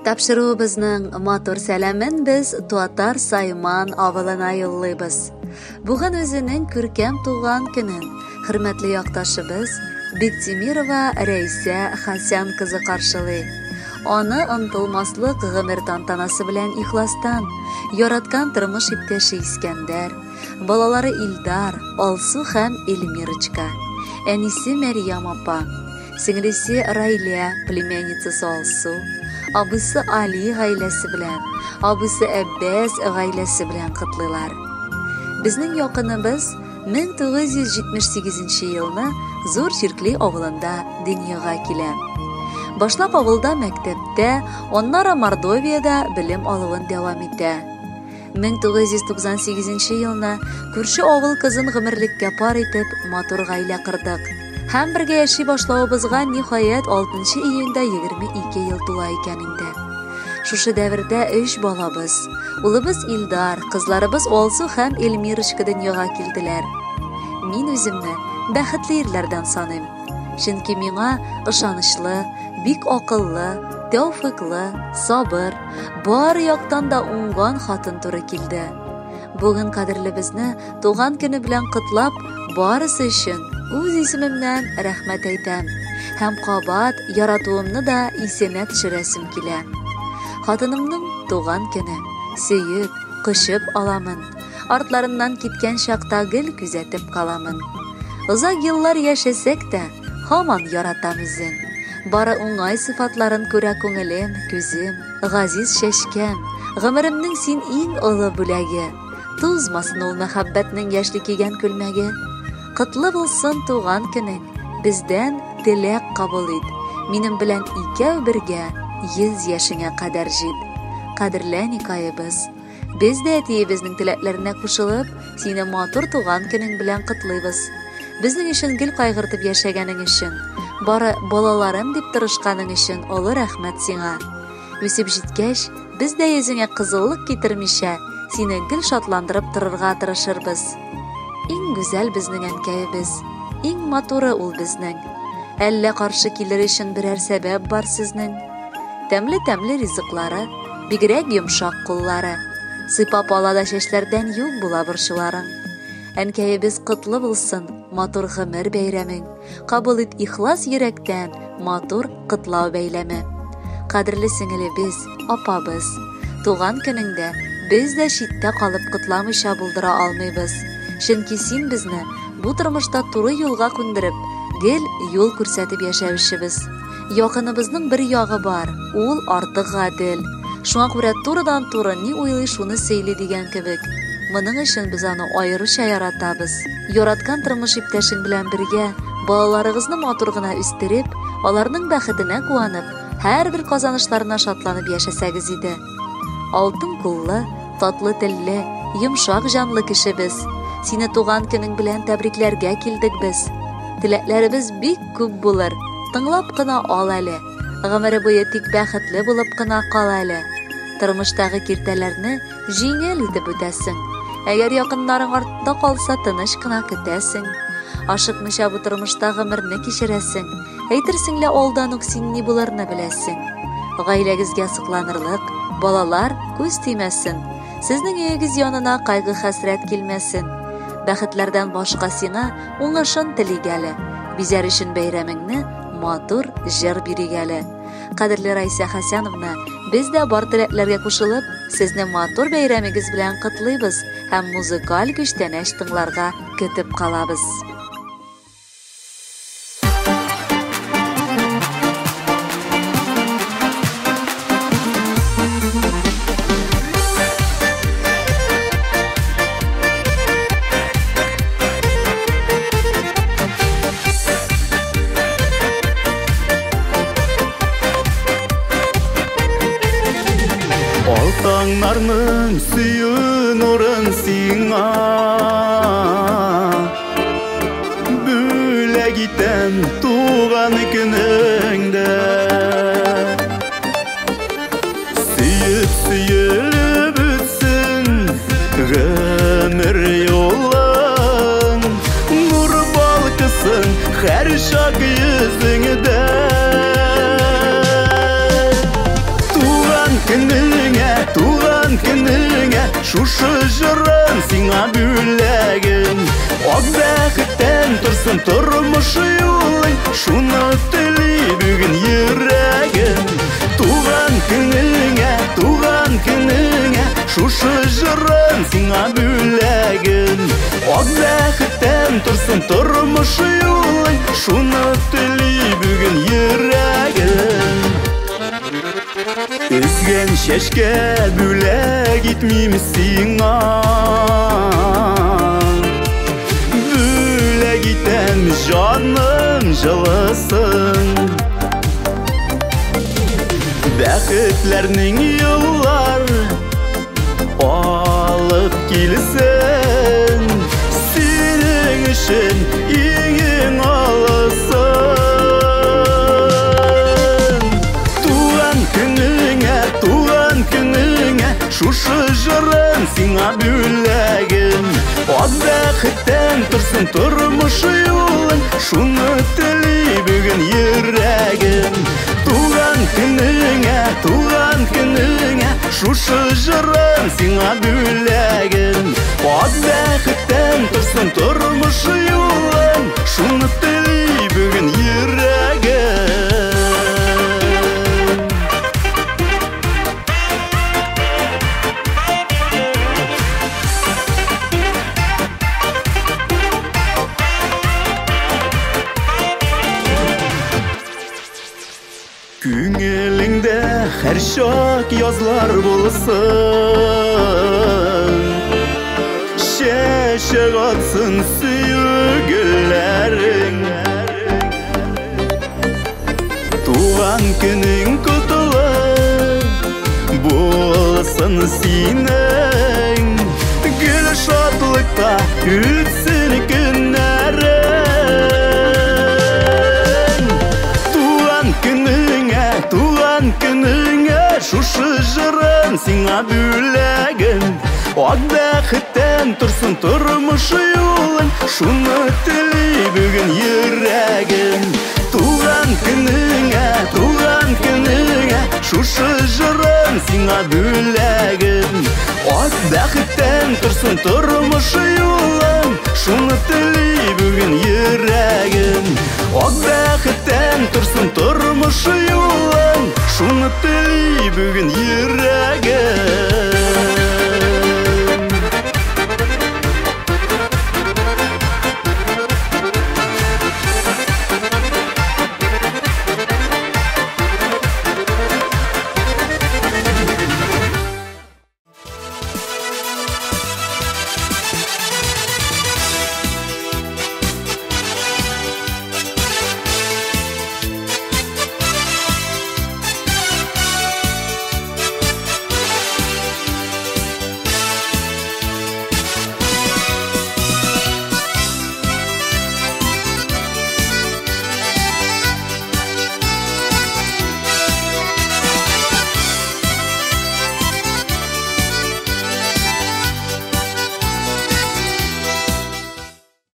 Тапшыруыбызның матур сәламен біз Туатар Сайман авылына юллыйбыз. Бүген үзенең күркәм туган көнен хөрмәтле якташыбыз Биктимирова Рәйсә Хәсән кызы каршылый. Аны онытылмаслык гомер тантанасы белән ихластан яраткан тормыш иптәше Искәндәр, балалары Илдар, Алсу һәм Эльмирочка, әнисе Мәрьям апа, сеңлесе Райля, племянницасы Алсу, абысы Али гаиләсе белән, абысы Әббәс гаиләсе белән котлыйлар. Безнең якыныбыз 1978 елны Зур Чиркли авылында дөньяга килә. Башлап авылда мәктәптә, аннары Мордовиядә белем алуын дәвам итә. 1998 елны күрше авыл кызын гомерлеккә пар итеп матур гаилә кырдык. Һәм бергә яши башлавыбызга ниһаять 6 июньдә 22 ел тула икән инде. Шушы дәвердә 3 балабыз, улыбыз Илдар, кызларыбыз Алсу һәм Эльмирочка дөньяга килделәр. Мин үземне бәхетле ирләрдән саныйм. Чөнки миңа ышанычлы, бик акыллы, тәүфыйклы, сабыр, бар яктан да уңган хатын туры килде. Бүген кадерлебезне туган көне белән котлап, барысы өчен үз исемемнән рәхмәт әйтәм. Һәм кабат яратуымны да исенә төшерәсем килә. Хатынымның туган көне, сөеп, кышып аламын. Артларыннан киткән чакта гел күзәтеп каламын. Озак еллар яшәсәк тә, һаман яратам үзен. Бары уңай сыйфатларын күрә күңелем, күзем, газиз шәшкәм, гомеремнең син иң олы бүләге. Тузмасын ул мәхәббәтнең яшьли кигән күлмәге. Котлы булсын туган көнең, бездән теләк кабул ит. Минем белән икәү бергә 100 яшеңә кадәр җит. Кадерле никайыбыз, без дә әтиебезнең теләкләренә кушылып, сине матур туган көнең белән котлыйбыз. Безнең өчен гел кайгыртып яшәгәнең өчен, бары балаларым дип тырышканың өчен олы рәхмәт сиңа. Үсеп җиткәч, без дә йөзеңә кызыллык китермичә, сине гел шатландырып торырга тырышырбыз. Иң гүзәл безнең әнкәебез, иң матуры ул безнең. Әллә каршы килер өчен берәр сәбәп бар сезнең? Тәмле-тәмле ризыклары, бигрәк йомшак куллары. Сыйпап алада чәчләрдән юк була борчуларың. Әнкәебез котлы булсын, матур гомер бәйрәмең. Кабул ит ихлас йөрәктән, матур котлау бәйләме. Кадерле сеңелебез, апабыз, туган көнеңдә без дә читтә калып котламыйча булдыра алмыйбыз. Чөнки син безне бу тормышта туры юлга күндереп, гел юл күрсәтеп яшәүчебез. Якыныбызның бер ягы бар, ул артык гадел. Шуңа күрә турыдан туры ни уйлый шуны сөйли дигән кебек. Моның өчен без аны аеруча яратабыз. Яраткан тормыш иптәшең белән бергә балаларыгызны матур гына үстереп, аларның бәхетенә куанып, һәрбер казанышларына шатланып яшәсәгез иде. Алтын куллы, татлы телле, йомшак җанлы кешебез. Сине туган көнең белән тәбрикләргә килдек без. Теләкләребез бик күп булыр. Тыңлап кына ал әле. Гомере буе тик бәхетле булып кына кал әле. Тормыштагы киртәләрне җиңел итеп үтәсең. Әгәр якыннарың артта калса, тыныч кына көтәсең. Ашыкмыйча бу тормышта гомерне кичерәсең. Әйтерсең лә алдан ук син ни булырны беләсең. Гаиләгезгә сыкланырлык, балалар күз тимәсен. Сезнең өегез янына кайгы хәсрәт килмәсен. Бәхетләрдән башка сиңа уңышын телигәле. Бизәр өчен бәйрәмеңне матур җыр биригәле. Кадерле Рәйсә Хәсәновна, без дә бар теләкләргә кушылып, сезне матур бәйрәмегез белән котлыйбыз һәм музыкаль күчтәнәч тыңларга көтеп калабыз. Алтаңнарның сүйі нұрын сиңа бүләк итәм туған күніңдә. Сөйіп өтсін гомер жолың, нұр балқысын һәр шақ yüzіңдә. Туған шушы жырын сиңа бүләгем. Ак бәхеттән торсын тормыш юлың, шуны тели бүген йөрәгем. Туган көнеңә, шушы жырын сиңа бүләгем. Ак бәхеттән торсын тормыш юлың, шуны тели бүген йөрәгем. Өзгән чәчкә бүләк итмим сиңа, бүләк итәм җаным җылысын. Бәхетләрнең юллар алып килсен, синең өчен иң алысын. Туган көнеңә, шушы жырын сиңа бүләгем. Ак бәхеттән торсын тормыш юлың, шуны тели бүген йөрәгем. Туган көнеңә, шушы жырын сиңа бүләгем. Ак бәхеттән торсын тормыш юлың, шуны тели бүген йөрәгем. Күңелеңдә һәр чак язлар булсын, чәчәк атсын сөю гөлләрең. Туган көнең котлы булсын синең, гөл шатлыкта үтсен көннәрең. Туган көнеңә, шушы жырын сиңа бүләгем. Ак бәхеттән торсын тормыш юлың, шуны тели бүген йөрәгем. Туган көнеңә, шушы жырын сиңа бүләгем. Ак бәхеттән торсын тормыш юлың, шуны тели бүген йөрәгем. Ак бәхеттән торсын тормыш юлың, шуны тели бүген йөрәгем.